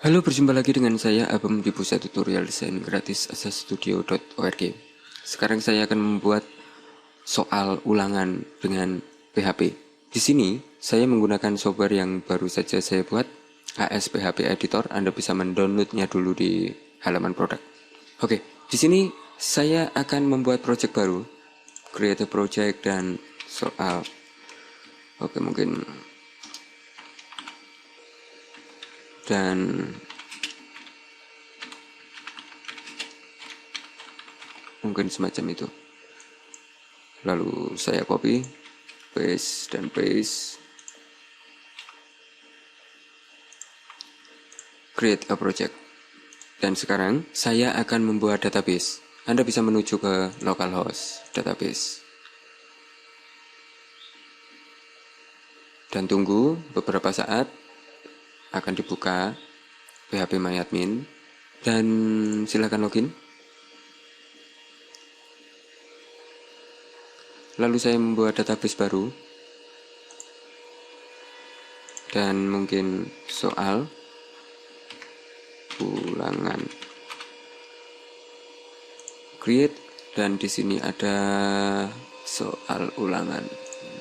Halo, berjumpa lagi dengan saya Abam di Pusat Tutorial Desain Gratis asastudio.org. Sekarang saya akan membuat soal ulangan dengan PHP. Di sini saya menggunakan software yang baru saja saya buat, AS PHP Editor. Anda bisa mendownloadnya dulu di halaman produk. Oke, di sini saya akan membuat project baru, create a project dan soal. Oke, mungkin semacam itu. Lalu saya copy, paste dan paste, create a project. Dan sekarang saya akan membuat database. Anda bisa menuju ke localhost database dan tunggu beberapa saat. Akan dibuka phpMyAdmin dan silakan login. Lalu saya membuat database baru dan mungkin soal ulangan, create, dan di sini ada soal ulangan.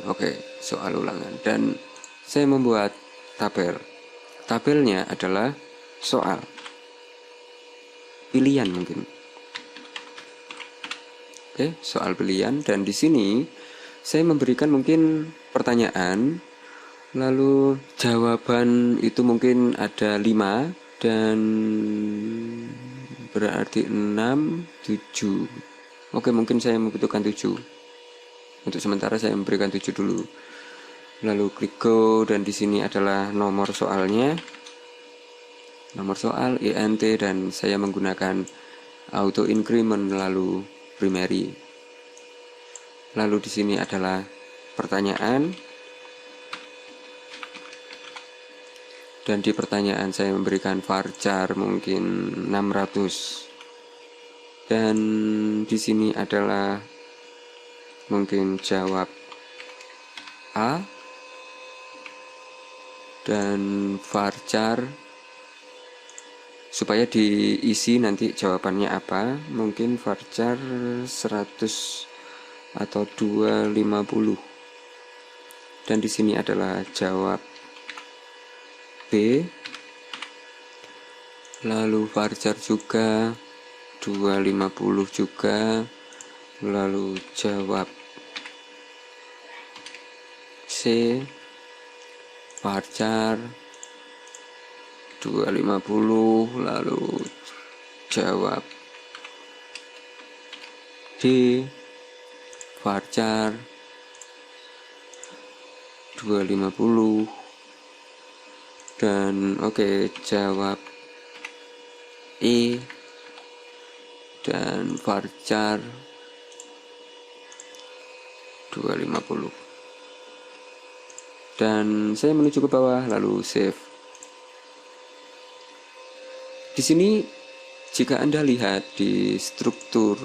Oke, soal ulangan, dan saya membuat tabel. Tabelnya adalah soal pilihan mungkin. Oke, soal pilihan, dan di sini saya memberikan mungkin pertanyaan, lalu jawaban itu mungkin ada 5 dan berarti 6, 7. Oke, mungkin saya membutuhkan 7. Untuk sementara saya memberikan 7 dulu. Lalu klik go, dan di sini adalah nomor soalnya. Nomor soal int, dan saya menggunakan auto increment lalu primary. Lalu di sini adalah pertanyaan. Dan di pertanyaan saya memberikan varchar mungkin 600. Dan di sini adalah mungkin jawab A dan varchar supaya diisi nanti jawabannya apa, mungkin varchar 100 atau 250. Dan di sini adalah jawab B, lalu varchar juga 250 juga, lalu jawab C, varchar 250, lalu jawab D, varchar 250, dan oke, jawab E dan varchar 250. Dan saya menuju ke bawah lalu save. Di sini jika Anda lihat di struktur,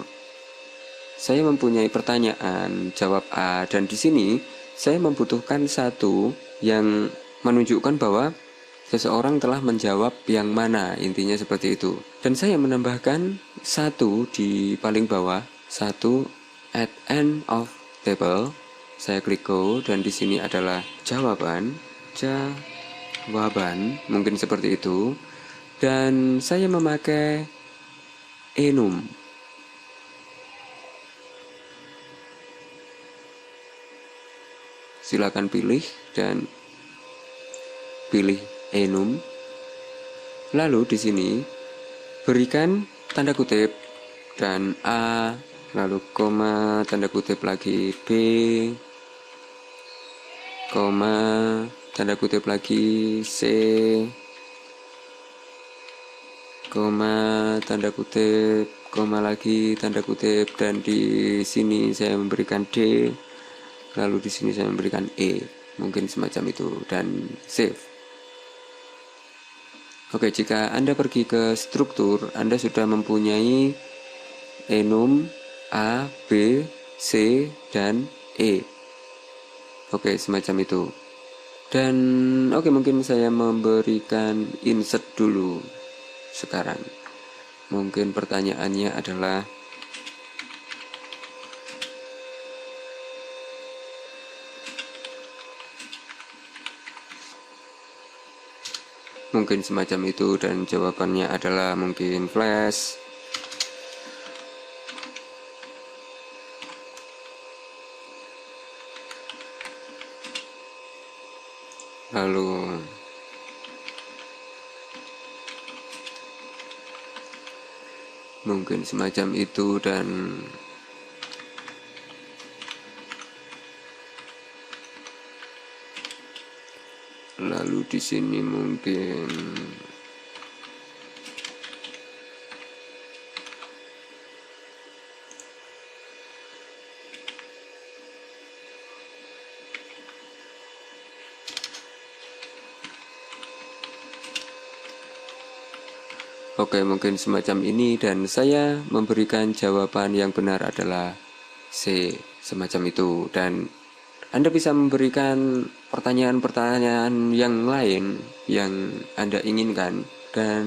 saya mempunyai pertanyaan jawab A, dan di sini saya membutuhkan satu yang menunjukkan bahwa seseorang telah menjawab yang mana, intinya seperti itu. Dan saya menambahkan satu di paling bawah, satu at end of table. Saya klik go, dan di sini adalah jawaban, mungkin seperti itu. Dan saya memakai enum. Silakan pilih dan pilih enum. Lalu di sini berikan tanda kutip dan A, lalu koma, tanda kutip lagi B, koma, tanda kutip lagi C, koma, tanda kutip, koma lagi, tanda kutip, dan di sini saya memberikan D, lalu di sini saya memberikan E, mungkin semacam itu, dan save. Oke, jika Anda pergi ke struktur, Anda sudah mempunyai enum, A, B, C, dan E. Oke, semacam itu. Dan oke, mungkin saya memberikan insert dulu sekarang. Mungkin pertanyaannya adalah, mungkin semacam itu, dan jawabannya adalah mungkin flash. Lalu mungkin semacam itu, dan lalu di sini mungkin oke, mungkin semacam ini, dan saya memberikan jawaban yang benar adalah C, semacam itu. Dan Anda bisa memberikan pertanyaan-pertanyaan yang lain yang Anda inginkan. Dan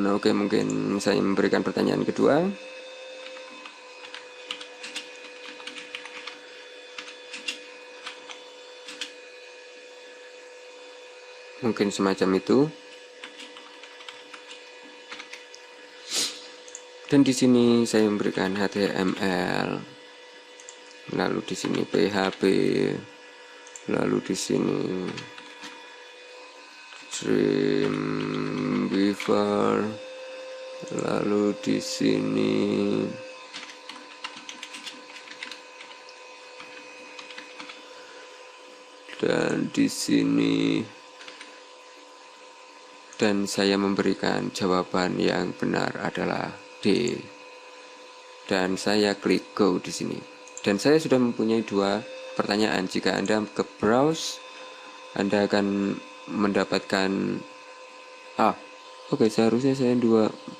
oke, mungkin saya memberikan pertanyaan kedua. Mungkin semacam itu. Dan di sini saya memberikan HTML, lalu di sini PHP, lalu di sini Dreamweaver, lalu di sini dan di sini, dan saya memberikan jawaban yang benar adalah D. Dan saya klik go di sini. Dan saya sudah mempunyai dua pertanyaan. Jika Anda ke browse, Anda akan mendapatkan oke, seharusnya saya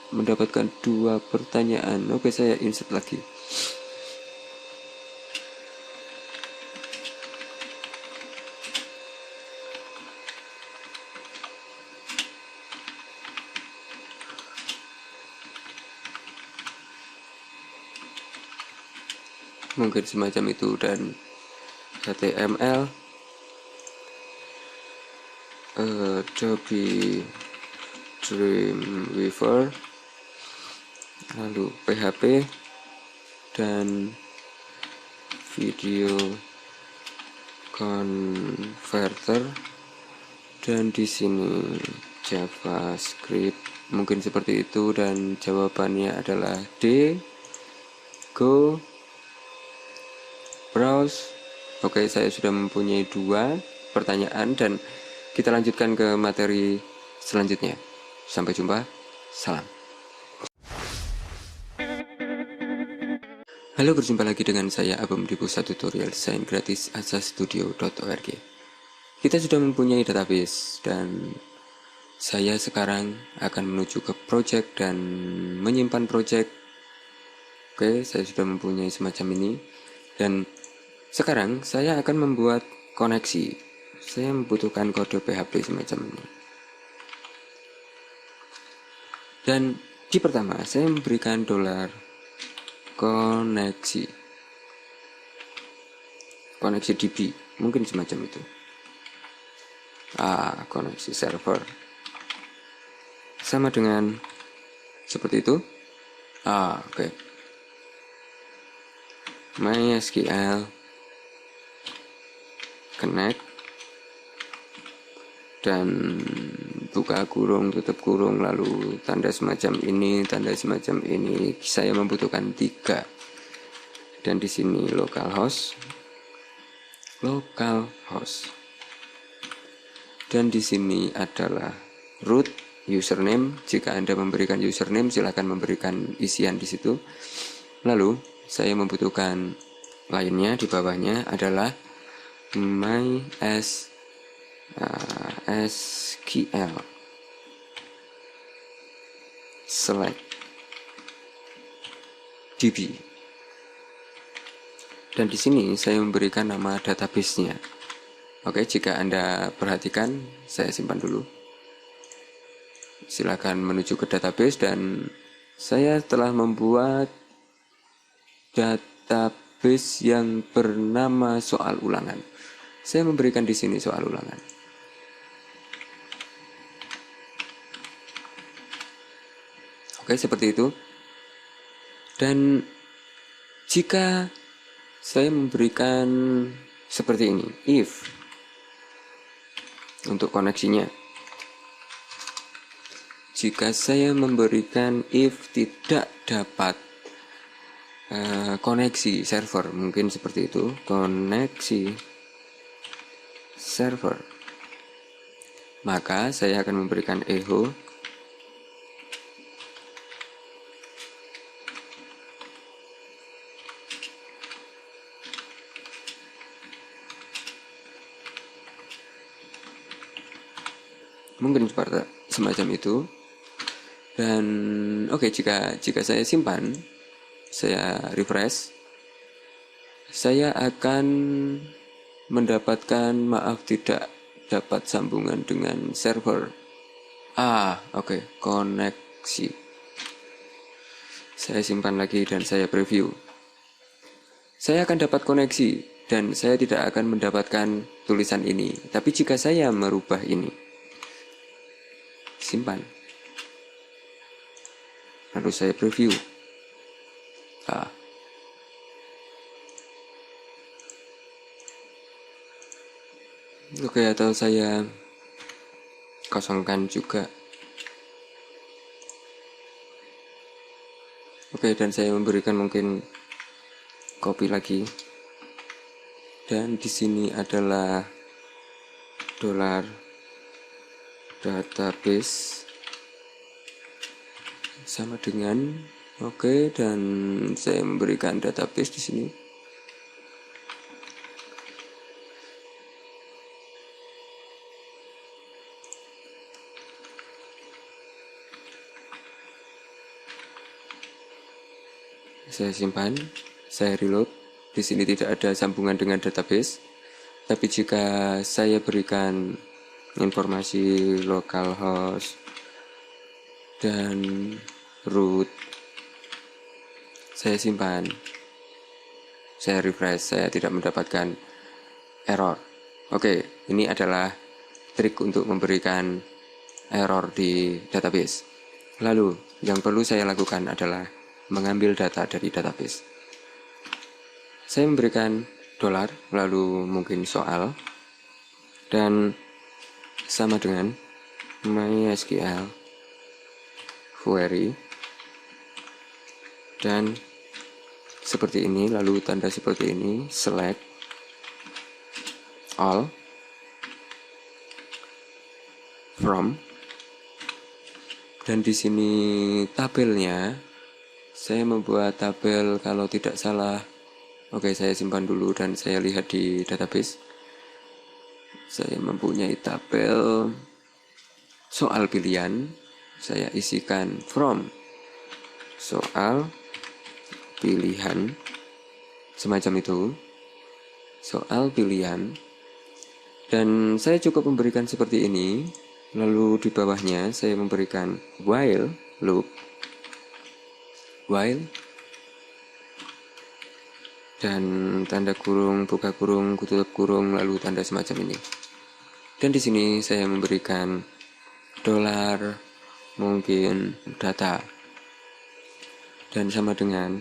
mendapatkan dua pertanyaan. Oke, saya insert lagi. Mungkin semacam itu, dan HTML, Adobe Dreamweaver, lalu PHP, dan video converter, dan di sini JavaScript. Mungkin seperti itu, dan jawabannya adalah D. Go, browse. Oke, saya sudah mempunyai dua pertanyaan, dan kita lanjutkan ke materi selanjutnya. Sampai jumpa. Salam. Halo, berjumpa lagi dengan saya Abam di pusat tutorial desain gratis asastudio.org. Kita sudah mempunyai database, dan saya sekarang akan menuju ke project dan menyimpan project. Oke, saya sudah mempunyai semacam ini, dan sekarang saya akan membuat koneksi. Saya membutuhkan kode PHP semacam ini. Dan di pertama saya memberikan $koneksi DB, mungkin semacam itu. Koneksi server sama dengan seperti itu. Oke. MySQL connect, dan buka kurung, tutup kurung, lalu tanda semacam ini, tanda semacam ini. Saya membutuhkan 3. Dan di sini localhost, dan di sini adalah root username. Jika Anda memberikan username, silakan memberikan isian di situ. Lalu saya membutuhkan lainnya di bawahnya adalah MySQL select DB. Dan di sini saya memberikan nama database-nya. Oke, jika Anda perhatikan, saya simpan dulu. Silakan menuju ke database dan saya telah membuat database yang bernama soal ulangan. Saya memberikan di sini soal ulangan. Oke, seperti itu. Dan jika saya memberikan seperti ini, if untuk koneksinya. Jika saya memberikan if tidak dapat koneksi server, mungkin seperti itu, koneksi server, maka saya akan memberikan echo mungkin seperti semacam itu. Dan oke, jika saya simpan, saya refresh, saya akan mendapatkan maaf tidak dapat sambungan dengan server. Oke, koneksi. Saya simpan lagi dan saya preview. Saya akan dapat koneksi dan saya tidak akan mendapatkan tulisan ini. Tapi jika saya merubah ini, simpan, lalu saya preview. Oke, atau saya kosongkan juga. Oke, dan saya memberikan mungkin copy lagi. Dan di sini adalah dolar database sama dengan oke, dan saya memberikan database di sini. Saya simpan, saya reload. Di sini tidak ada sambungan dengan database. Tapi jika saya berikan informasi localhost dan root, saya simpan, saya refresh, saya tidak mendapatkan error. Oke, ini adalah trik untuk memberikan error di database. Lalu, yang perlu saya lakukan adalah mengambil data dari database. Saya memberikan dolar, lalu mungkin soal, dan sama dengan MySQL query, dan seperti ini, lalu tanda seperti ini, select all from, dan di sini tabelnya saya membuat tabel kalau tidak salah. Oke, saya simpan dulu dan saya lihat di database. Saya mempunyai tabel soal pilihan. Saya isikan from soal pilihan, semacam itu, soal pilihan. Dan saya cukup memberikan seperti ini. Lalu di bawahnya saya memberikan while loop, while, dan tanda kurung, buka kurung, tutup kurung, lalu tanda semacam ini. Dan di sini saya memberikan dolar, mungkin data, dan sama dengan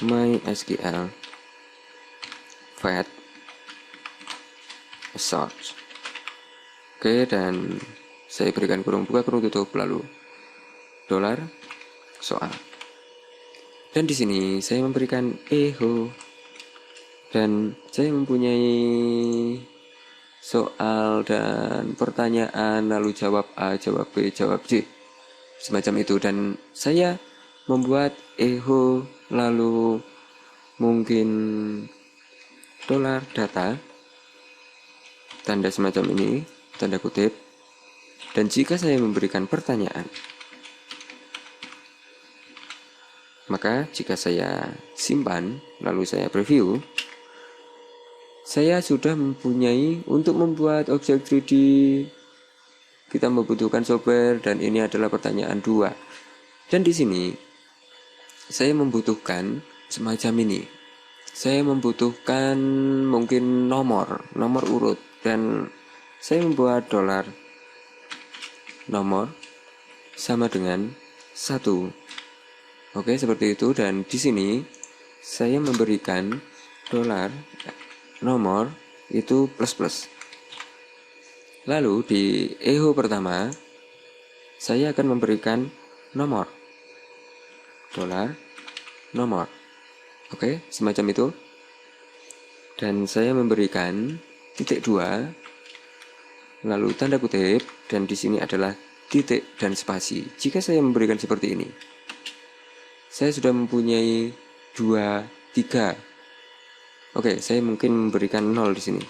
MySQL fetch search. Oke, dan saya berikan kurung, buka kurung, tutup, lalu dolar soal. Dan di sini saya memberikan echo, dan saya mempunyai soal dan pertanyaan, lalu jawab A, jawab B, jawab C, semacam itu. Dan saya membuat echo, lalu mungkin dolar data, tanda semacam ini, tanda kutip. Dan jika saya memberikan pertanyaan, maka jika saya simpan lalu saya preview, Saya sudah mempunyai untuk membuat objek 3D kita membutuhkan software, dan ini adalah pertanyaan 2. Dan di sini saya membutuhkan semacam ini. Saya membutuhkan mungkin nomor urut, dan saya membuat dolar nomor sama dengan 1. Oke, seperti itu. Dan di sini saya memberikan dolar nomor itu plus. Lalu di echo pertama saya akan memberikan nomor dolar nomor. Oke, semacam itu. Dan saya memberikan titik 2 lalu tanda kutip, dan di sini adalah titik dan spasi. Jika saya memberikan seperti ini, saya sudah mempunyai 2, 3. Oke, saya mungkin memberikan 0 di sini.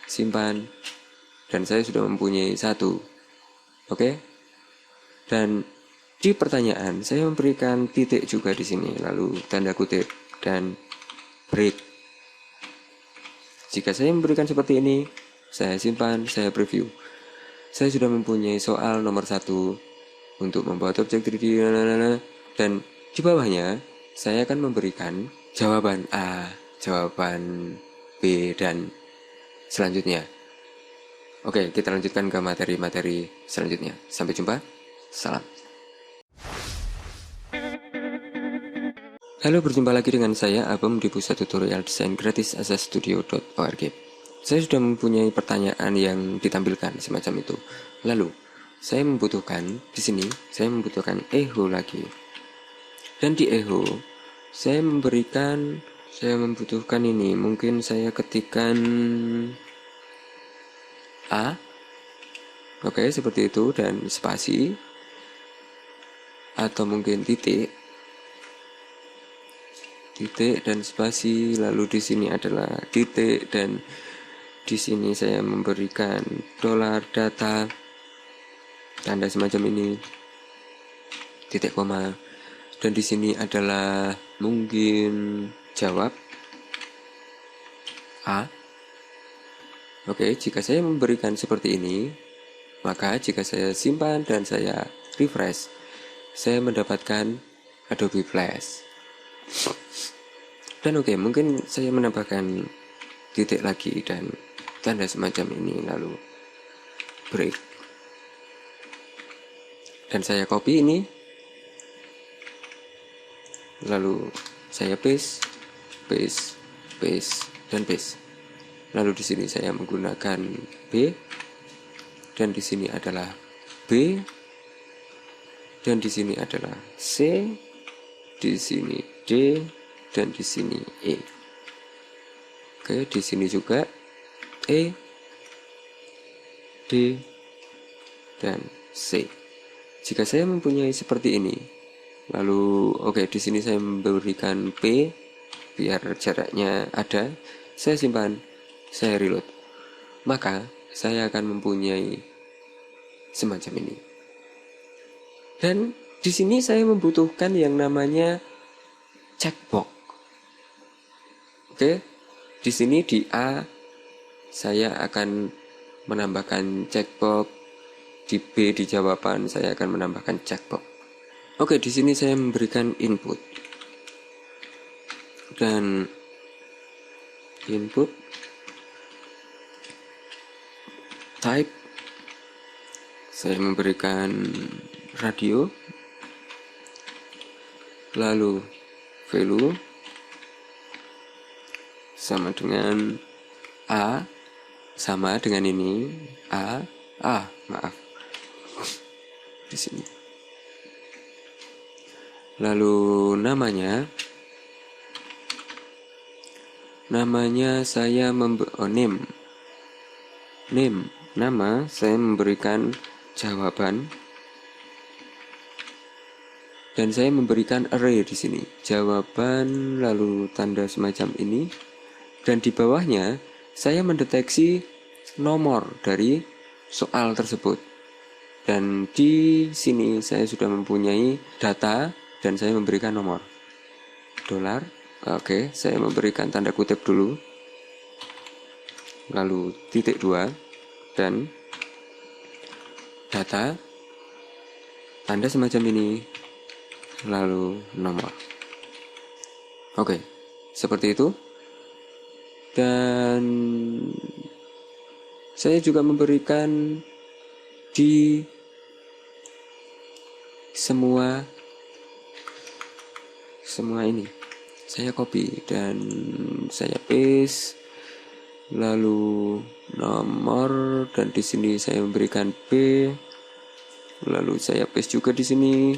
Simpan, dan saya sudah mempunyai 1. Oke. Dan di pertanyaan saya memberikan titik juga di sini, lalu tanda kutip dan break. Jika saya memberikan seperti ini, saya simpan, saya preview. Saya sudah mempunyai soal nomor 1 untuk membuat objek 3D, dan di bawahnya saya akan memberikan jawaban A, jawaban B, dan selanjutnya. Oke, kita lanjutkan ke materi-materi selanjutnya. Sampai jumpa. Salam. Halo, berjumpa lagi dengan saya Abem di Pusat Tutorial Desain Gratis asastudio.org. Saya sudah mempunyai pertanyaan yang ditampilkan semacam itu. Lalu, saya membutuhkan di sini, saya membutuhkan echo lagi. Dan di echo, saya membutuhkan ini. Mungkin saya ketikkan A. Oke, seperti itu, dan spasi atau mungkin titik dan spasi, lalu di sini adalah titik, dan di sini saya memberikan dolar data, tanda semacam ini, titik koma, dan di sini adalah mungkin jawab A. Oke, jika saya memberikan seperti ini, maka jika saya simpan dan saya refresh, saya mendapatkan Adobe Flash. Dan oke, mungkin saya menambahkan titik lagi dan tanda semacam ini, lalu break. Dan saya copy ini, lalu saya paste, dan paste. Lalu di sini saya menggunakan B, dan di sini adalah B, dan di sini adalah C, di sini D, dan di sini E. Oke, di sini juga E, D, dan C. Jika saya mempunyai seperti ini, lalu oke, di sini saya memberikan P biar jaraknya ada, saya simpan, saya reload, maka saya akan mempunyai semacam ini. Dan di sini saya membutuhkan yang namanya checkbox. Oke, di sini di A saya akan menambahkan checkbox, di B di jawaban saya akan menambahkan checkbox. Oke, di sini saya memberikan input, dan input type saya memberikan radio, lalu value sama dengan A, sama dengan ini maaf di sini. Lalu namanya saya name, nama saya memberikan jawaban, dan saya memberikan array di sini, jawaban, lalu tanda semacam ini, dan di bawahnya saya mendeteksi nomor dari soal tersebut. Dan di sini saya sudah mempunyai data dan saya memberikan nomor dolar. Oke, saya memberikan tanda kutip dulu, lalu titik 2, dan data, tanda semacam ini, lalu nomor. Oke, seperti itu. Dan saya juga memberikan di semua ini. Saya copy dan saya paste, lalu nomor, dan di sini saya memberikan B, lalu saya paste juga di sini,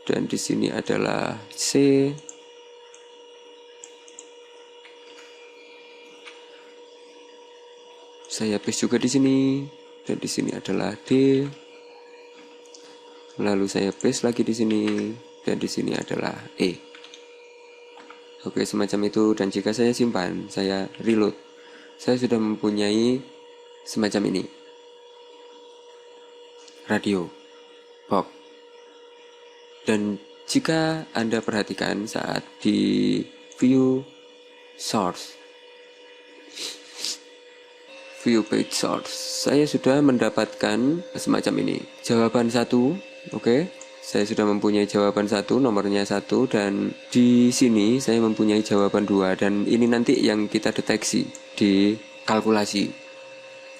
dan di sini adalah C, saya paste juga di sini, dan di sini adalah D, lalu saya paste lagi di sini, dan di sini adalah E. Oke, semacam itu. Dan jika saya simpan, saya reload, saya sudah mempunyai semacam ini: radio, box. Dan jika Anda perhatikan saat di view page source, saya sudah mendapatkan semacam ini, jawaban 1. Oke, saya sudah mempunyai jawaban 1, nomornya 1, dan di sini saya mempunyai jawaban 2, dan ini nanti yang kita deteksi di kalkulasi.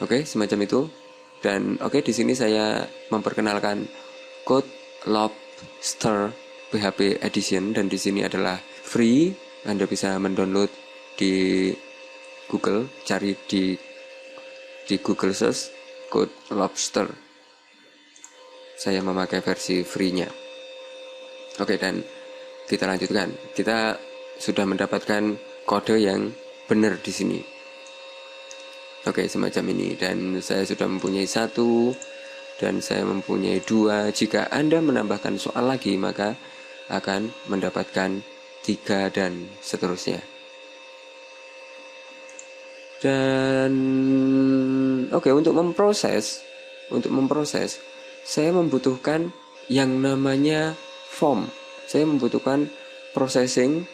Oke, semacam itu. Dan oke, di sini saya memperkenalkan code Lobster PHP Edition, dan di sini adalah free. Anda bisa mendownload di Google, cari di Google search code Lobster. Saya memakai versi free-nya. Oke, dan kita lanjutkan. Kita sudah mendapatkan kode yang benar di sini. Oke, semacam ini. Dan saya sudah mempunyai 1, dan saya mempunyai 2. Jika Anda menambahkan soal lagi, maka akan mendapatkan 3 dan seterusnya. Dan oke, untuk memproses saya membutuhkan yang namanya form. Saya membutuhkan processing.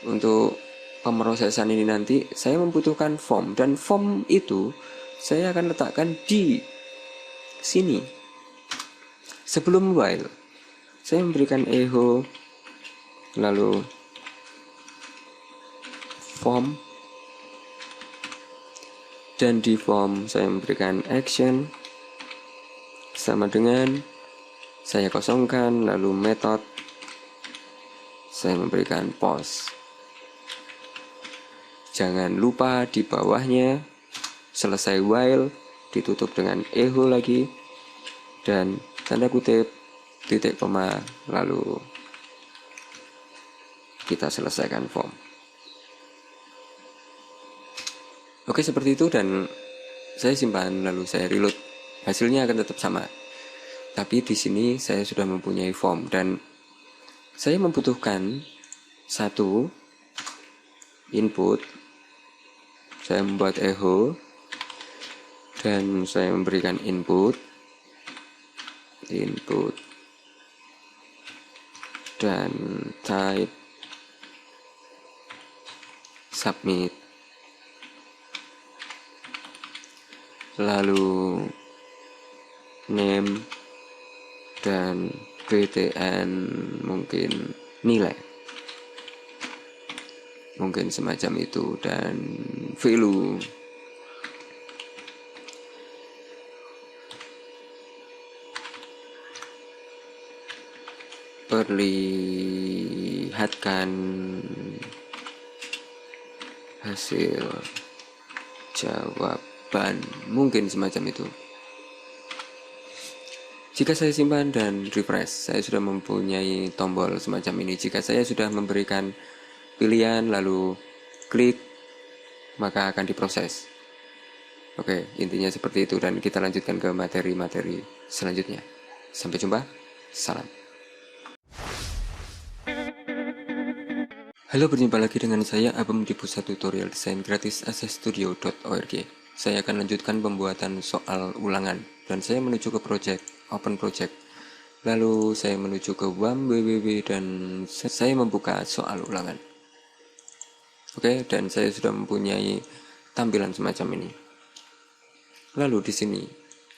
Untuk pemrosesan ini nanti saya membutuhkan form, dan form itu saya akan letakkan di sini. Sebelum while, saya memberikan echo, lalu form, dan di form saya memberikan action sama dengan saya kosongkan, lalu method saya memberikan post. Jangan lupa di bawahnya selesai while ditutup dengan echo lagi, dan tanda kutip, titik koma, lalu kita selesaikan form. Oke, seperti itu. Dan saya simpan, lalu saya reload. Hasilnya akan tetap sama, tapi di sini saya sudah mempunyai form, dan saya membutuhkan 1 input. Saya membuat echo, dan saya memberikan input, dan type submit, lalu name dan btn, mungkin nilai, mungkin semacam itu, dan value. Perlihatkan hasil jawaban, mungkin semacam itu. Jika saya simpan dan refresh, saya sudah mempunyai tombol semacam ini. Jika saya sudah memberikan pilihan lalu klik, maka akan diproses. Oke, intinya seperti itu, dan kita lanjutkan ke materi-materi selanjutnya. Sampai jumpa, salam. Halo, berjumpa lagi dengan saya Abem di Pusat Tutorial Desain Gratis accesstudio.org. Saya akan lanjutkan pembuatan soal ulangan, dan saya menuju ke project, open project. Lalu saya menuju ke WAM, WWW, dan saya membuka soal ulangan. Oke, dan saya sudah mempunyai tampilan semacam ini. Lalu di sini,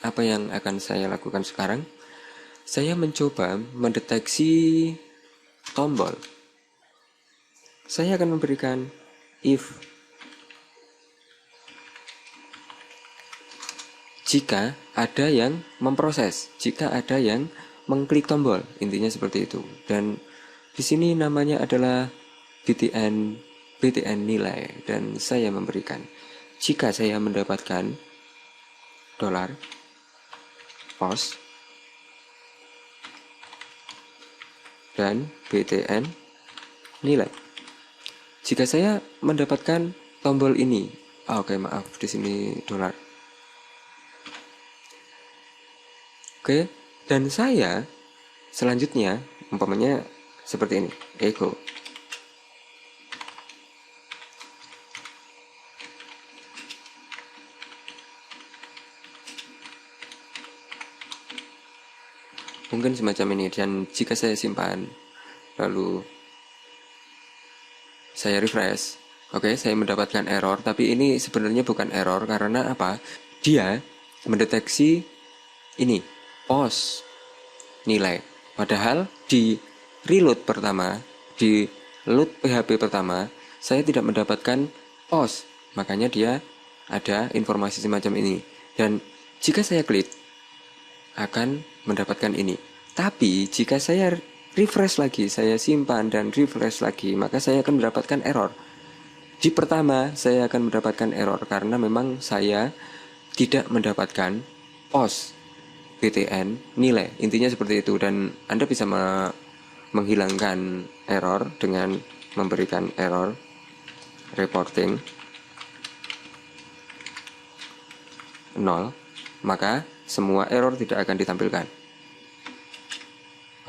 apa yang akan saya lakukan sekarang? Saya mencoba mendeteksi tombol. Saya akan memberikan if jika ada yang memproses, jika ada yang mengklik tombol, intinya seperti itu. Dan di sini namanya adalah BTN nilai, dan saya memberikan jika saya mendapatkan dolar pos dan BTN nilai. Jika saya mendapatkan tombol ini, oke, maaf, di sini dolar. Oke, dan saya selanjutnya umpamanya seperti ini, echo. Mungkin semacam ini, dan jika saya simpan lalu saya refresh, oke, saya mendapatkan error, tapi ini sebenarnya bukan error karena apa? Dia mendeteksi ini pos nilai. Padahal di reload pertama, di load PHP pertama, saya tidak mendapatkan pos. Makanya dia ada informasi semacam ini. Dan jika saya klik, akan mendapatkan ini. Tapi jika saya refresh lagi, saya simpan dan refresh lagi, maka saya akan mendapatkan error. Di pertama, saya akan mendapatkan error karena memang saya tidak mendapatkan pos BTN nilai, intinya seperti itu. Dan Anda bisa menghilangkan error dengan memberikan error reporting 0, maka semua error tidak akan ditampilkan.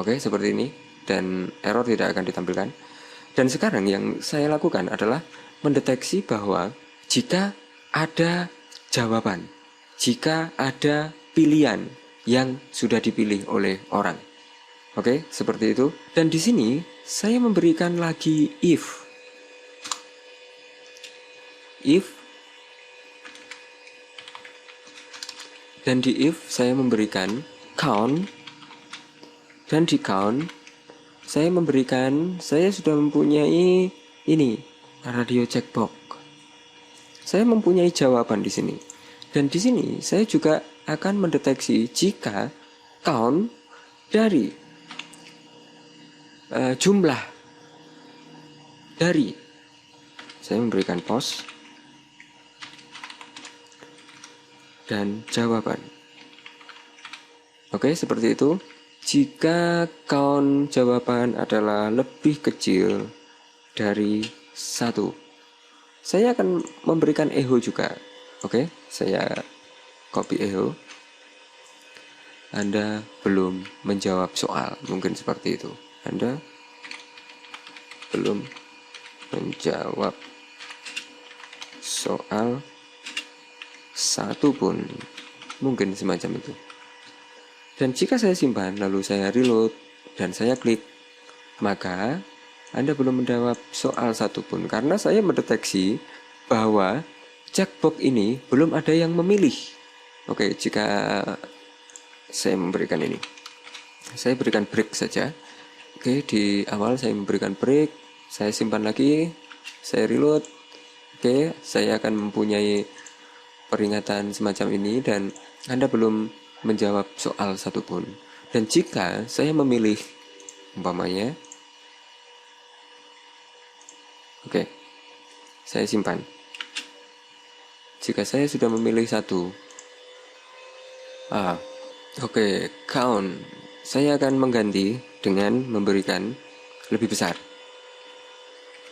Oke, seperti ini, dan error tidak akan ditampilkan. Dan sekarang yang saya lakukan adalah mendeteksi bahwa jika ada jawaban, jika ada pilihan yang sudah dipilih oleh orang. Oke, seperti itu. Dan di sini saya memberikan lagi if. If, dan di if saya memberikan count, dan di count saya memberikan, saya sudah mempunyai ini radio checkbox. Saya mempunyai jawaban di sini. Dan di sini saya juga akan mendeteksi jika count dari jumlah dari, saya memberikan pos dan jawaban. Oke, seperti itu. Jika count jawaban adalah lebih kecil dari 1, saya akan memberikan echo juga. Oke, saya copy echo. Anda belum menjawab soal, mungkin seperti itu. Anda belum menjawab soal satu pun, mungkin semacam itu. Dan jika saya simpan, lalu saya reload, dan saya klik, maka Anda belum menjawab soal satupun, karena saya mendeteksi bahwa checkbox ini belum ada yang memilih. Oke, jika saya memberikan ini, saya berikan break saja. Oke, di awal saya memberikan break, saya simpan lagi, saya reload. Oke, saya akan mempunyai peringatan semacam ini, dan Anda belum menjawab soal satupun. Dan jika saya memilih umpamanya, oke, saya simpan. Jika saya sudah memilih satu, oke, count, saya akan mengganti dengan memberikan lebih besar.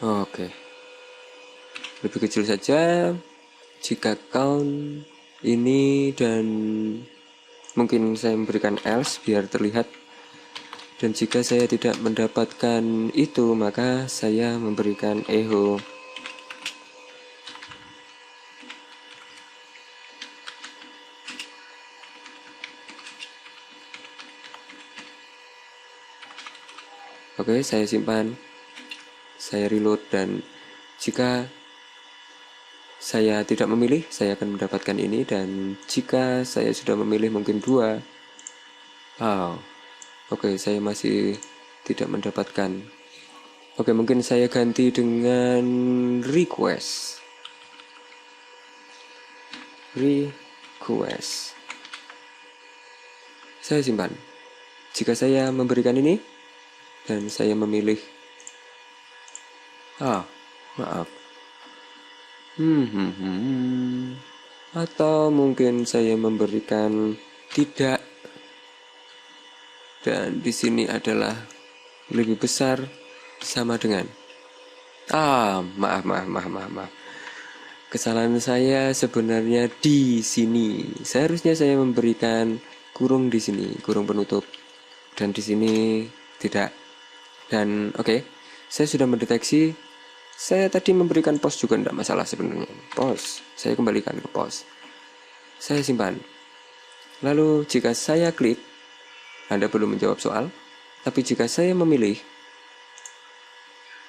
Oke, lebih kecil saja. Jika count ini, dan mungkin saya memberikan else biar terlihat. Dan jika saya tidak mendapatkan itu, maka saya memberikan echo. Oke, saya simpan, saya reload, dan Jika saya tidak memilih, saya akan mendapatkan ini. Dan jika saya sudah memilih mungkin 2, oke, saya masih tidak mendapatkan. Oke, mungkin saya ganti dengan request. Saya simpan. Jika saya memberikan ini dan saya memilih maaf. Atau mungkin saya memberikan tidak, dan di sini adalah lebih besar sama dengan maaf. Kesalahan saya sebenarnya di sini. Seharusnya saya memberikan kurung di sini, kurung penutup, dan di sini tidak. Dan oke, saya sudah mendeteksi. Saya tadi memberikan pos juga tidak masalah sebenarnya. Pos, saya kembalikan ke pos. Saya simpan. Lalu jika saya klik, Anda belum menjawab soal. Tapi jika saya memilih,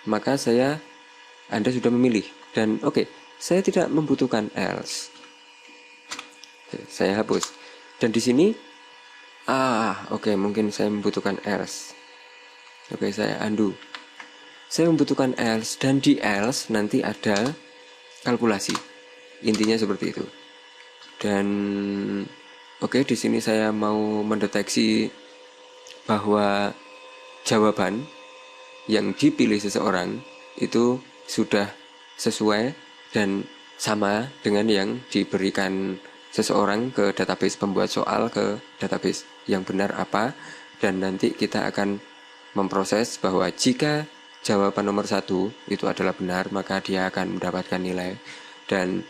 maka Anda sudah memilih. Dan oke, saya tidak membutuhkan else. Oke, saya hapus. Dan di sini, mungkin saya membutuhkan else. Oke, saya undo. Saya membutuhkan else, dan di else nanti ada kalkulasi. Intinya seperti itu. Dan oke, di sini saya mau mendeteksi bahwa jawaban yang dipilih seseorang itu sudah sesuai dan sama dengan yang diberikan seseorang ke database pembuat soal, ke database yang benar apa. Dan nanti kita akan memproses bahwa jika jawaban nomor 1 itu adalah benar, maka dia akan mendapatkan nilai. Dan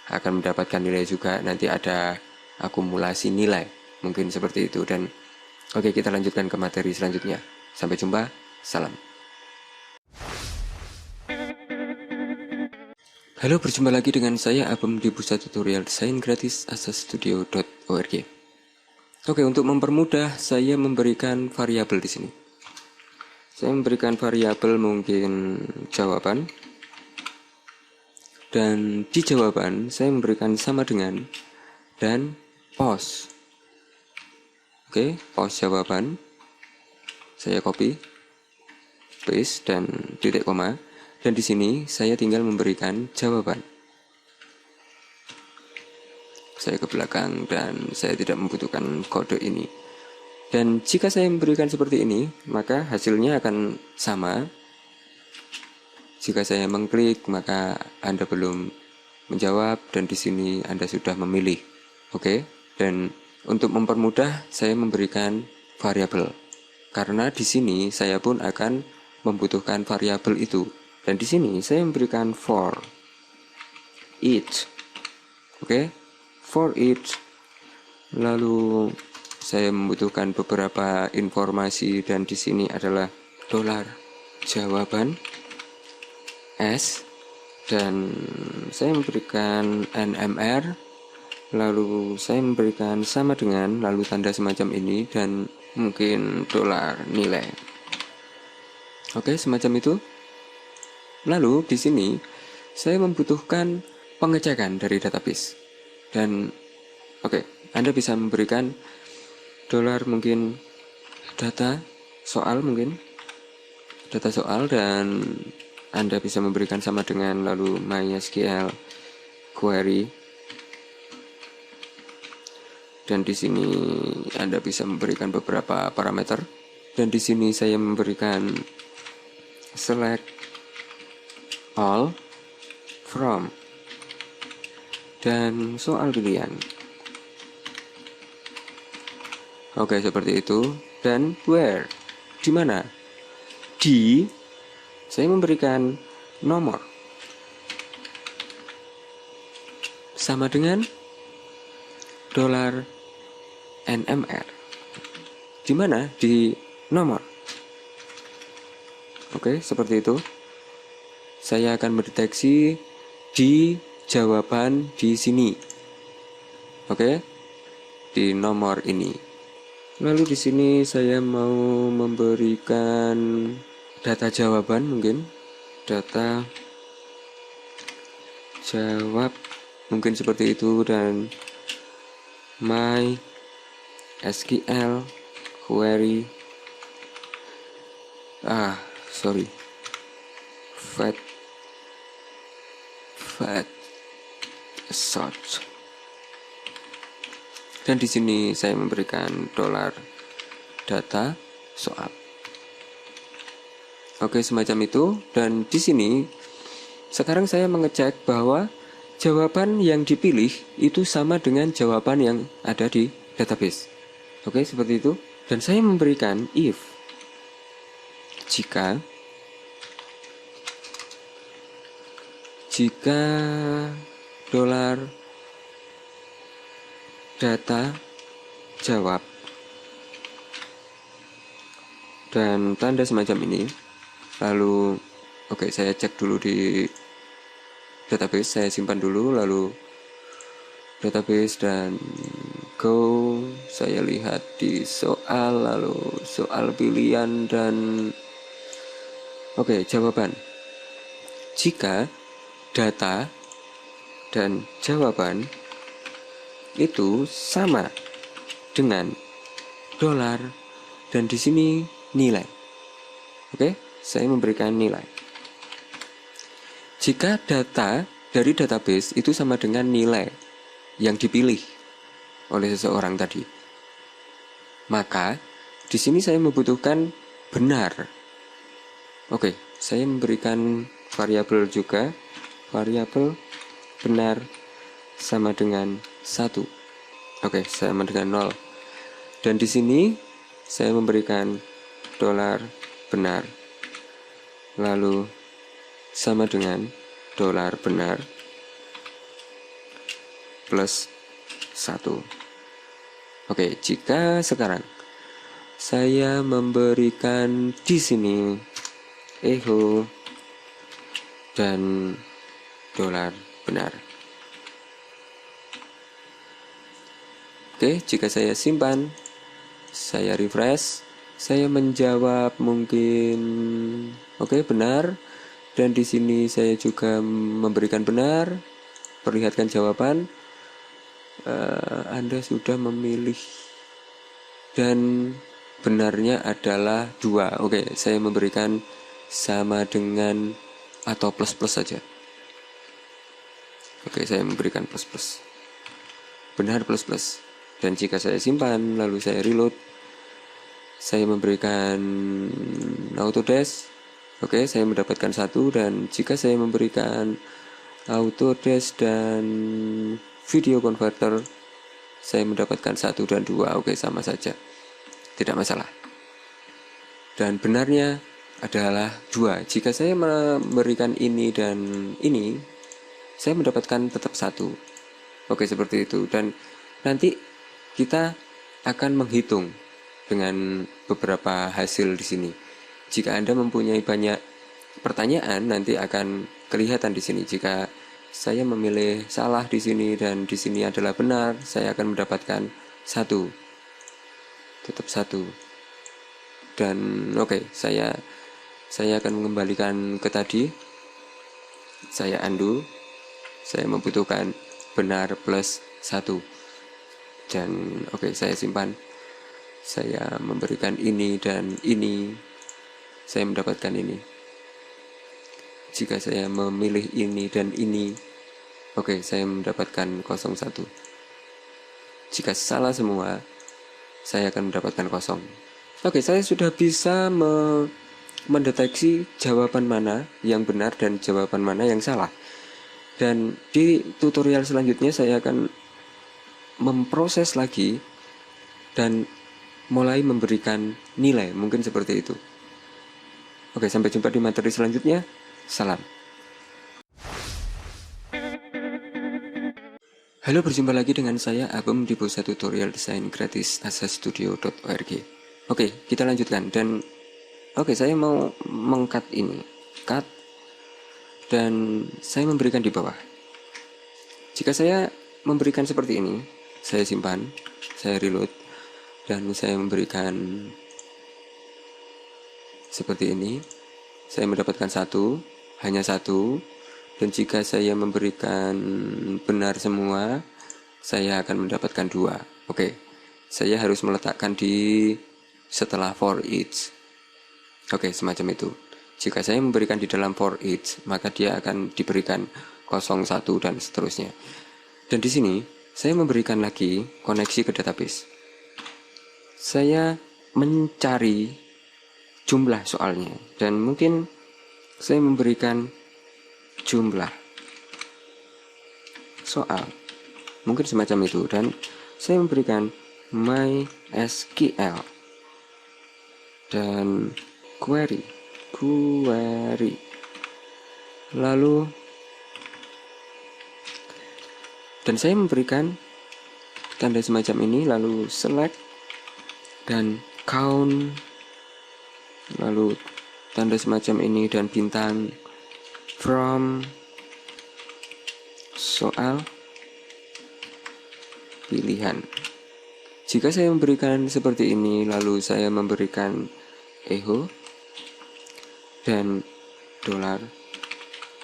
akan mendapatkan nilai juga, nanti ada akumulasi nilai, mungkin seperti itu. Dan oke, kita lanjutkan ke materi selanjutnya. Sampai jumpa, salam. Halo, berjumpa lagi dengan saya Abem di Pusat Tutorial Desain Gratis asastudio.org. Oke, untuk mempermudah saya memberikan variabel di sini. Saya memberikan variabel mungkin jawaban. Dan di jawaban saya memberikan sama dengan dan pos. Oke, pos jawaban. Saya copy, paste, dan titik koma. Dan di sini saya tinggal memberikan jawaban. Saya ke belakang dan saya tidak membutuhkan kode ini. Dan jika saya memberikan seperti ini, maka hasilnya akan sama. Jika saya mengklik, maka Anda belum menjawab, dan di sini Anda sudah memilih. Oke, dan untuk mempermudah saya memberikan variabel. Karena di sini saya pun akan membutuhkan variabel itu. Dan di sini saya memberikan for each. Oke, for each. Lalu saya membutuhkan beberapa informasi, dan di sini adalah $jawaban S, dan saya memberikan NMR, lalu saya memberikan sama dengan, lalu tanda semacam ini, dan mungkin $nilai. Oke, semacam itu. Lalu di sini saya membutuhkan pengecekan dari database. Dan oke, Anda bisa memberikan mungkin data soal, dan Anda bisa memberikan sama dengan lalu MySQL query. Dan di sini Anda bisa memberikan beberapa parameter. Dan di sini saya memberikan select all from dan soal pilihan. Oke, seperti itu. Dan where, di mana? Di, saya memberikan nomor sama dengan $NMR. Di mana? Di nomor. Oke, seperti itu. Saya akan mendeteksi di jawaban di sini. Oke, di nomor ini. Lalu di sini saya mau memberikan data jawaban, mungkin data jawab, mungkin seperti itu, dan my SQL query sorry fat search. Dan di sini saya memberikan $data soal. Oke, semacam itu. Dan di sini sekarang saya mengecek bahwa jawaban yang dipilih itu sama dengan jawaban yang ada di database. Oke, seperti itu. Dan saya memberikan if jika $data jawab, dan tanda semacam ini. Lalu saya cek dulu di database, saya simpan dulu, lalu database dan go, saya lihat di soal, lalu soal pilihan, dan jawaban. Jika data dan jawaban itu sama dengan dolar, dan di sini nilai. Saya memberikan nilai. Jika data dari database itu sama dengan nilai yang dipilih oleh seseorang tadi, maka di sini saya membutuhkan benar. Saya memberikan variabel juga, variabel benar sama dengan 1. Sama dengan 0. Dan di sini saya memberikan dolar benar, lalu sama dengan dolar benar plus 1. Jika sekarang saya memberikan di sini echo dan dolar benar. Jika saya simpan, saya refresh, saya menjawab mungkin benar, dan di sini saya juga memberikan benar, perlihatkan jawaban. Anda sudah memilih, dan benarnya adalah 2. Saya memberikan sama dengan atau plus saja. Saya memberikan plus, benar plus. Dan jika saya simpan lalu saya reload, saya memberikan autodesk, saya mendapatkan 1. Dan jika saya memberikan autodesk dan video converter, saya mendapatkan 1 dan 2. Sama saja, tidak masalah. Dan benarnya adalah 2. Jika saya memberikan ini dan ini, saya mendapatkan tetap 1. Seperti itu. Dan nanti kita akan menghitung dengan beberapa hasil di sini. Jika Anda mempunyai banyak pertanyaan, nanti akan kelihatan di sini. Jika saya memilih salah di sini dan di sini adalah benar, saya akan mendapatkan 1. Tetap 1. Dan saya akan mengembalikan ke tadi. Saya undo. Saya membutuhkan benar plus 1. Dan saya simpan. Saya memberikan ini dan ini, saya mendapatkan ini. Jika saya memilih ini dan ini, saya mendapatkan 01. Jika salah semua, saya akan mendapatkan 0. Saya sudah bisa mendeteksi jawaban mana yang benar dan jawaban mana yang salah. Dan di tutorial selanjutnya saya akan memproses lagi dan mulai memberikan nilai, mungkin seperti itu. Sampai jumpa di materi selanjutnya. Salam. Halo, berjumpa lagi dengan saya Abem di pusat tutorial desain gratis asastudio.org. Kita lanjutkan. Dan saya mau meng-cut ini, cut, dan saya memberikan di bawah. Jika saya memberikan seperti ini, saya simpan, saya reload, dan saya memberikan seperti ini. Saya mendapatkan 1, hanya 1, Dan jika saya memberikan benar semua, saya akan mendapatkan 2. Oke, saya harus meletakkan di setelah for each. Oke, semacam itu. Jika saya memberikan di dalam for each, maka dia akan diberikan 0, 1, dan seterusnya. Dan di sini, saya memberikan lagi koneksi ke database. Saya mencari jumlah soalnya, dan mungkin saya memberikan jumlah soal, mungkin semacam itu, dan saya memberikan MySQL dan query, lalu dan saya memberikan tanda semacam ini, lalu select dan count, lalu tanda semacam ini dan bintang from soal pilihan. Jika saya memberikan seperti ini, lalu saya memberikan echo dan dolar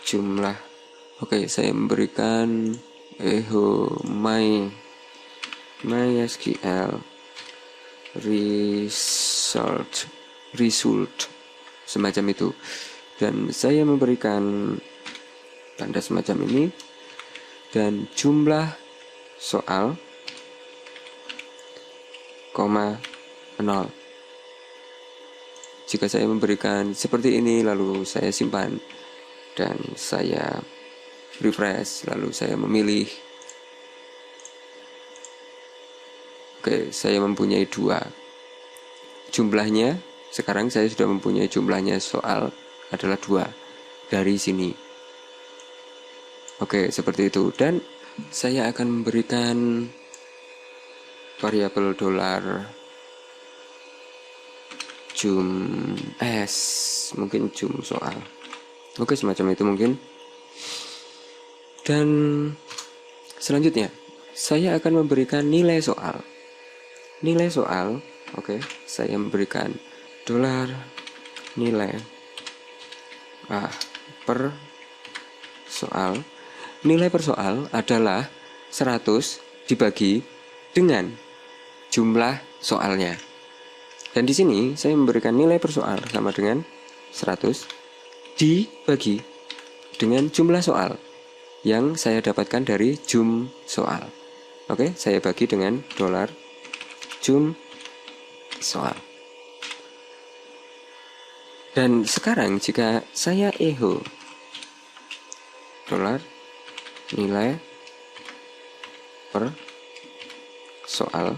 jumlah. Oke, saya memberikan echo MySQL result semacam itu, dan saya memberikan tanda semacam ini dan jumlah soal, 0. Jika saya memberikan seperti ini, lalu saya simpan dan saya refresh, lalu saya memilih. Oke, saya mempunyai 2 jumlahnya. Sekarang saya sudah mempunyai jumlahnya soal adalah 2 dari sini. Oke, seperti itu. Dan saya akan memberikan variabel dolar jum mungkin jum soal. Oke, semacam itu mungkin. Dan selanjutnya saya akan memberikan nilai soal. Oke, saya memberikan dolar nilai per soal. Nilai per soal adalah 100 dibagi dengan jumlah soalnya. Dan di sini saya memberikan nilai per soal sama dengan 100 dibagi dengan jumlah soal yang saya dapatkan dari jum soal. Oke, saya bagi dengan dolar jum soal. Dan sekarang jika saya echo dolar nilai per soal,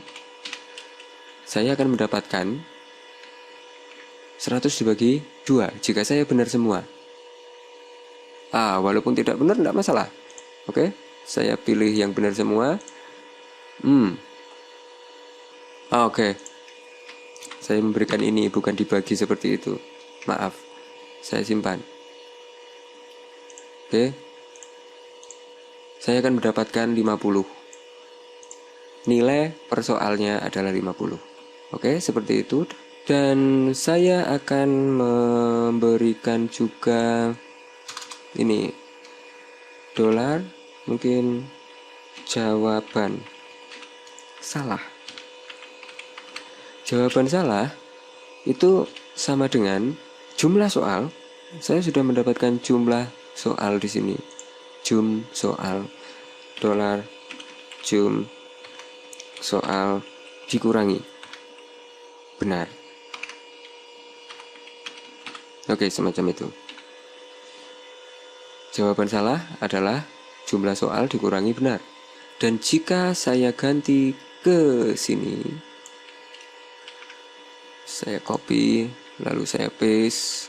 saya akan mendapatkan 100 dibagi 2 jika saya benar semua. Walaupun tidak benar tidak masalah. Oke, saya pilih yang benar semua. Oke. Saya memberikan ini bukan dibagi seperti itu. Maaf. Saya simpan. Oke. Saya akan mendapatkan 50. Nilai per soalnya adalah 50. Oke, seperti itu. Dan saya akan memberikan juga ini dolar mungkin jawaban salah. Jawaban salah itu sama dengan jumlah soal. Saya sudah mendapatkan jumlah soal di sini. Jum soal dolar jum soal dikurangi benar. Oke, semacam itu. Jawaban salah adalah jumlah soal dikurangi benar. Dan jika saya ganti ke sini, saya copy, lalu saya paste,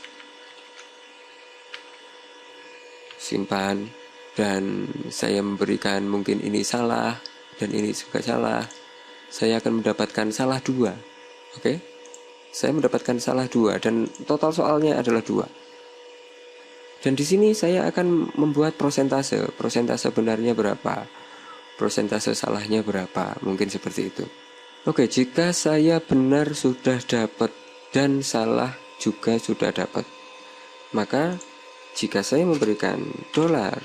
simpan, dan saya memberikan mungkin ini salah, dan ini juga salah. Saya akan mendapatkan salah 2. Oke? Saya mendapatkan salah 2 dan total soalnya adalah 2. Dan di sini saya akan membuat persentase benarnya berapa, persentase salahnya berapa, mungkin seperti itu. Oke, jika saya benar sudah dapat dan salah juga sudah dapat, maka jika saya memberikan dolar,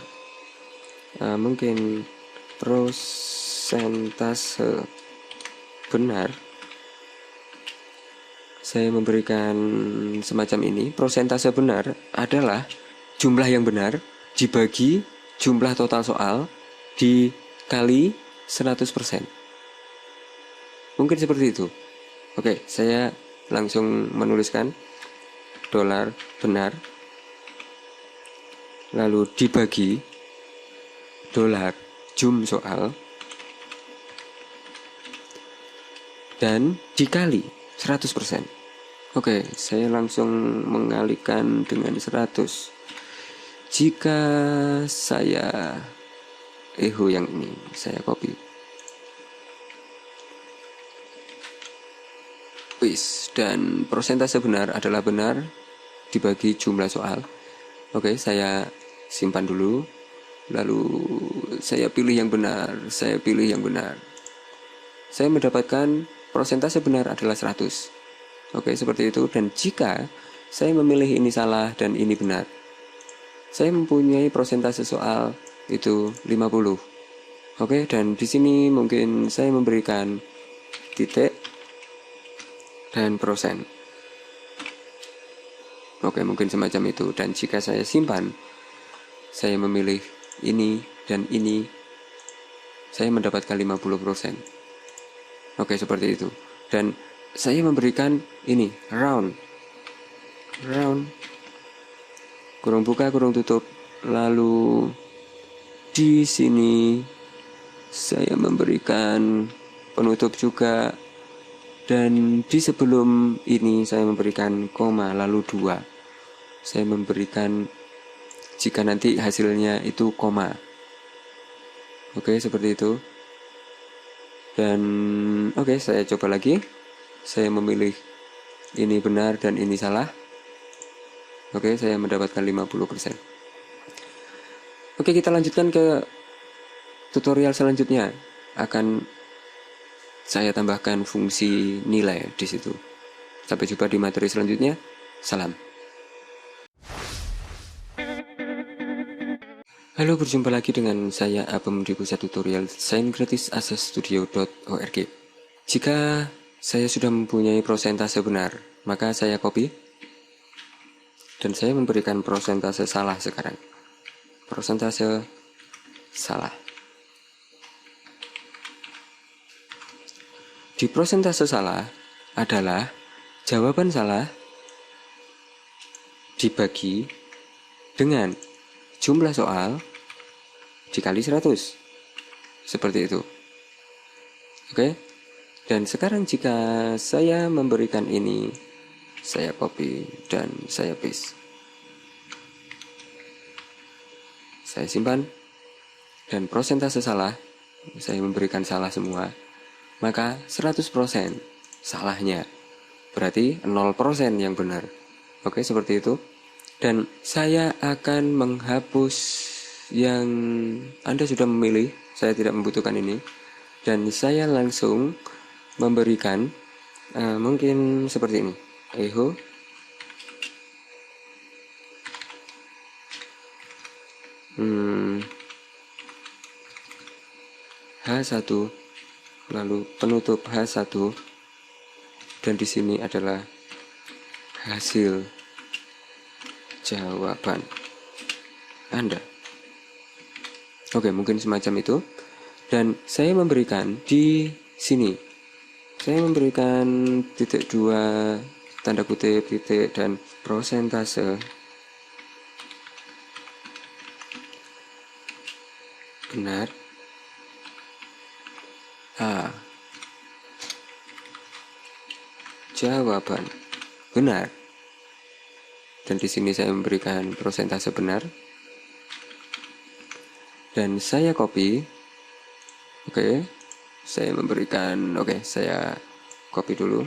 mungkin prosentase benar, saya memberikan semacam ini. Prosentase benar adalah jumlah yang benar dibagi jumlah total soal dikali 100%. Mungkin seperti itu. Oke, saya langsung menuliskan dolar benar, lalu dibagi dolar soal, dan dikali 100%. Oke, saya langsung mengalihkan dengan 100. Jika saya yang ini saya copy, dan prosentase benar adalah benar dibagi jumlah soal. Oke, saya simpan dulu, lalu saya pilih yang benar, saya mendapatkan prosentase benar adalah 100. Oke, seperti itu. Dan jika saya memilih ini salah dan ini benar, saya mempunyai prosentase soal itu 50. Oke, dan di sini mungkin saya memberikan titik dan persen. Oke, mungkin semacam itu. Dan jika saya simpan, saya memilih ini dan ini, saya mendapatkan 50%. Oke, seperti itu. Dan saya memberikan ini round, kurung buka, kurung tutup. Lalu di sini saya memberikan penutup juga, dan di sebelum ini saya memberikan koma lalu 2. Saya memberikan jika nanti hasilnya itu koma. Oke, seperti itu. Dan oke, saya coba lagi. Saya memilih ini benar dan ini salah. Oke, saya mendapatkan 50%. Oke, kita lanjutkan ke tutorial selanjutnya. Akan saya tambahkan fungsi nilai di situ. Sampai jumpa di materi selanjutnya. Salam. Halo, berjumpa lagi dengan saya Abem di pusat tutorial desain gratis accessstudio.org. Jika saya sudah mempunyai prosentase benar, maka saya copy dan saya memberikan prosentase salah sekarang. Prosentase salah. Di prosentase salah adalah jawaban salah dibagi dengan jumlah soal dikali 100. Seperti itu. Oke? Dan sekarang jika saya memberikan ini, saya copy dan saya paste. Saya simpan. Dan prosentase salah, saya memberikan salah semua. Maka 100% salahnya. Berarti 0% yang benar. Oke, seperti itu. Dan saya akan menghapus yang Anda sudah memilih. Saya tidak membutuhkan ini. Dan saya langsung memberikan mungkin seperti ini. Echo H1, lalu penutup H1, dan di sini adalah hasil jawaban Anda. Oke, mungkin semacam itu. Dan saya memberikan di sini, saya memberikan titik 2, tanda kutip, titik, dan prosentase benar A. Jawaban benar. Dan di sini saya memberikan prosentase benar. Dan saya copy. Oke. Saya memberikan, saya copy dulu.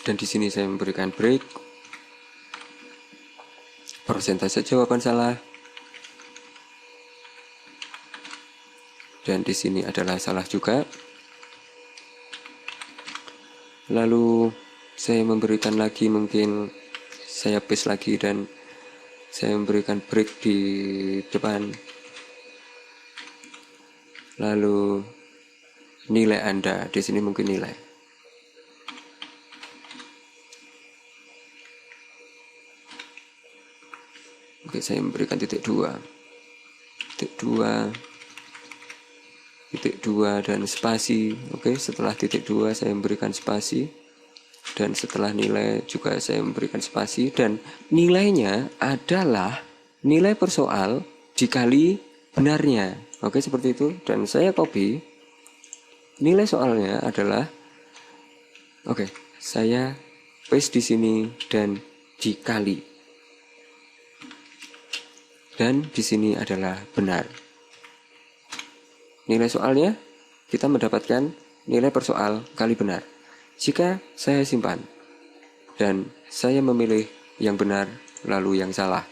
Dan di sini saya memberikan break. Persentase jawaban salah. Dan di sini adalah salah juga. Lalu saya memberikan lagi, mungkin saya paste lagi dan saya memberikan break di depan. Lalu nilai Anda di sini mungkin nilai. Oke, saya memberikan titik 2 dan spasi. Oke, setelah titik 2 saya memberikan spasi, dan setelah nilai juga saya memberikan spasi, dan nilainya adalah nilai per soal dikali benarnya. Oke, seperti itu. Dan saya copy nilai soalnya adalah, oke, saya paste di sini dan dikali. Dan di sini adalah benar. Nilai soalnya kita mendapatkan nilai per soal kali benar. Jika saya simpan dan saya memilih yang benar lalu yang salah,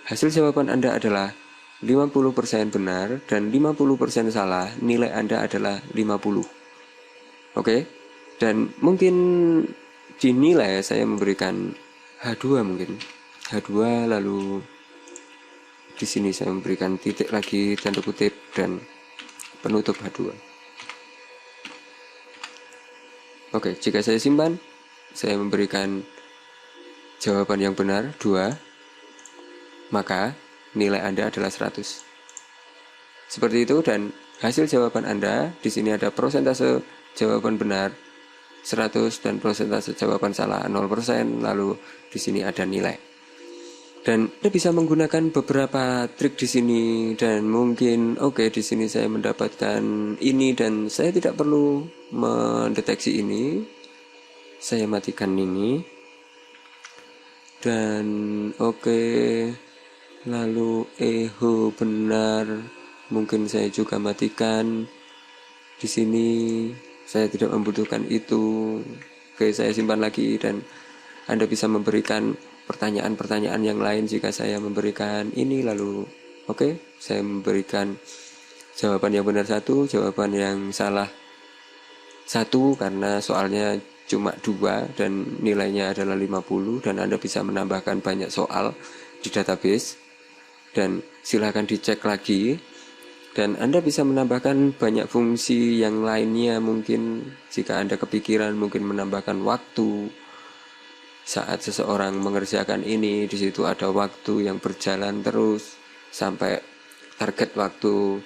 hasil jawaban Anda adalah 50% benar dan 50% salah. Nilai Anda adalah 50. Oke? Dan mungkin dinilai saya memberikan H2 mungkin. H2, lalu di sini saya memberikan titik lagi, tanda kutip, dan penutup H2. Oke, jika saya simpan, saya memberikan jawaban yang benar 2, maka nilai Anda adalah 100. Seperti itu, dan hasil jawaban Anda di sini ada persentase jawaban benar 100 dan persentase jawaban salah 0%, lalu di sini ada nilai. Dan Anda bisa menggunakan beberapa trik di sini, dan mungkin di sini saya mendapatkan ini dan saya tidak perlu mendeteksi ini. Saya matikan ini. Dan lalu echo benar. Mungkin saya juga matikan di sini. Saya tidak membutuhkan itu. Oke, saya simpan lagi, dan Anda bisa memberikan pertanyaan-pertanyaan yang lain jika saya memberikan ini, lalu saya memberikan jawaban yang benar 1, jawaban yang salah 1, karena soalnya cuma 2 dan nilainya adalah 50, dan Anda bisa menambahkan banyak soal di database, dan silahkan dicek lagi, dan Anda bisa menambahkan banyak fungsi yang lainnya. Mungkin jika Anda kepikiran, mungkin menambahkan waktu saat seseorang mengerjakan ini. Di situ ada waktu yang berjalan terus sampai target waktu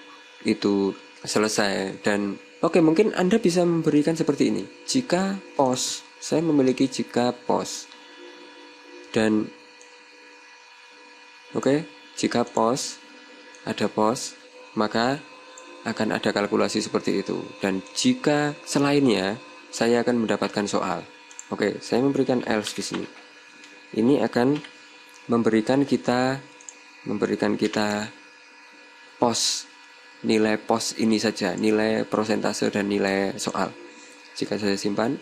itu selesai. Dan mungkin Anda bisa memberikan seperti ini. Jika pos, saya memiliki jika pos, dan jika pos, ada pos, maka akan ada kalkulasi seperti itu. Dan jika selainnya, saya akan mendapatkan soal. Saya memberikan else di sini. Ini akan memberikan kita pos, nilai pos ini saja, nilai persentase dan nilai soal. Jika saya simpan,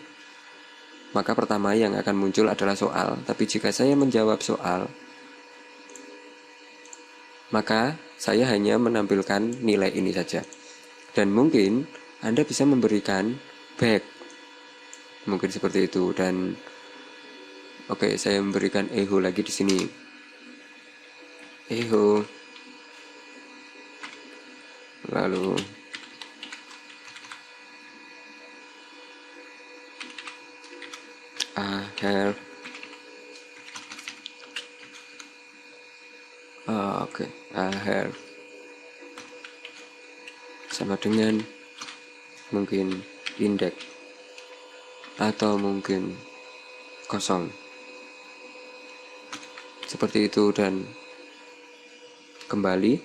maka pertama yang akan muncul adalah soal. Tapi jika saya menjawab soal, maka saya hanya menampilkan nilai ini saja. Dan mungkin Anda bisa memberikan back, mungkin seperti itu. Dan saya memberikan echo lagi di sini. Echo, lalu I have I have sama dengan mungkin indeks atau mungkin kosong seperti itu, dan kembali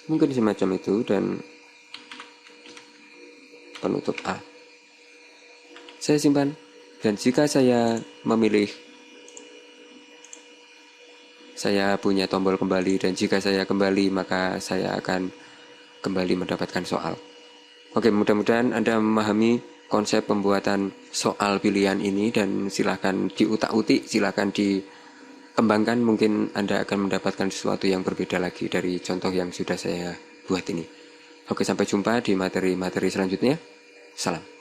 mungkin semacam itu, dan penutup A. Saya simpan, dan jika saya memilih, saya punya tombol kembali, dan jika saya kembali maka saya akan kembali mendapatkan soal. Mudah-mudahan Anda memahami konsep pembuatan soal pilihan ini, dan silakan diutak-utik, silakan dikembangkan. Mungkin Anda akan mendapatkan sesuatu yang berbeda lagi dari contoh yang sudah saya buat ini. Sampai jumpa di materi-materi selanjutnya. Salam.